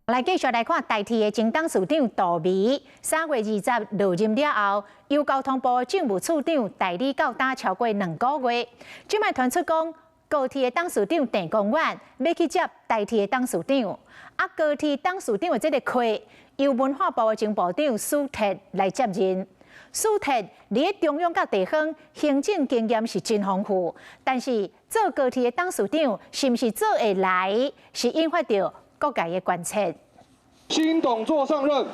来继续来看台铁的前董事长杜美，3月20日落任了后，由交通部政务处长代理到打超过2个月。今麦传出讲，高铁的董事长郑公远要去接台铁的董事长，高铁董事长的这个缺由文化部的前部长苏铁来接任。苏铁伫中央甲地方行政经验是真丰富，但是做高铁的董事长是毋是做会来，是引发着各界的关切。新董座上任，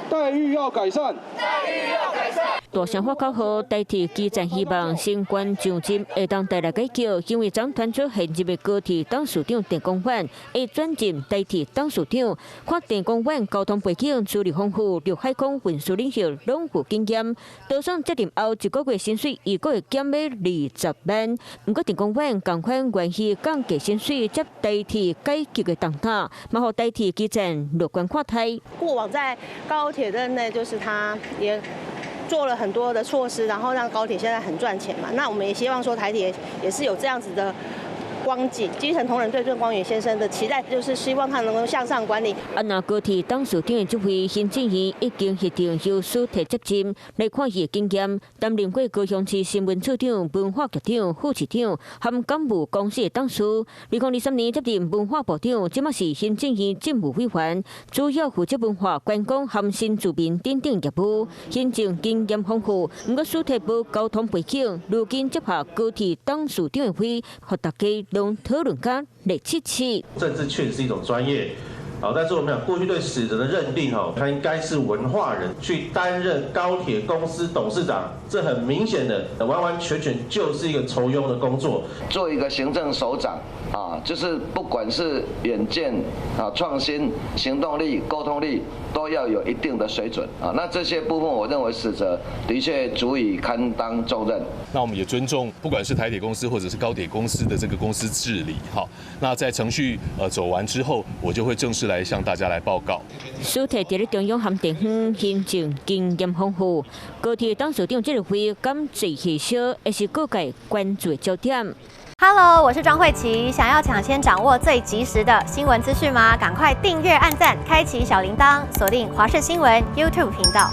待遇要改善，大声发口号，代替基层希望升官上任会当带来改革，因为总传出现任的高铁董事长郑公远会转任代替董事长。看郑公远交通背景资历丰富，陆海空运输领域拢有经验。多上接任后1个月薪水1个月减要20万。不过郑公远同款愿意降低薪水，接代替改革的重担，嘛互代替基层乐观看待。过往在高铁任内，就是他也做了很多的措施，然后让高铁现在很赚钱嘛。那我们也希望说台铁也是有这样子的光景。基层同仁对郑光远先生的期待，就是希望他能够向上管理。那高铁董事长的这位行政院已经协定由苏铁接任，来看伊的经验，担任过高雄市新闻处长、文化局长、副市长，含港务公司的董事。2023年接任文化部长，即马是行政院政务委员，主要负责文化、观光和新住民等等业务，行政经验丰富。不过苏铁无交通背景，如今接下高铁董事长的会，和大家拢讨论甲热切切。政治确实是一种专业。但是我们讲过去对死人的认定，他应该是文化人去担任高铁公司董事长，这很明显的完完全全就是一个酬庸的工作。做一个行政首长就是不管是远见创新、行动力、沟通力，都要有一定的水准那这些部分，我认为死者的确足以堪当重任。那我们也尊重，不管是台铁公司或者是高铁公司的这个公司治理。那在程序走完之后，我就会正式来向大家来报告。苏铁伫咧中央和地方行政经验丰富，高铁董事长这个会敢最稀少，也是各界关注的焦点。Hello， 我是庄慧琪。想要抢先掌握最及时的新闻资讯吗？赶快订阅、按赞、开启小铃铛，锁定华视新闻 YouTube 频道。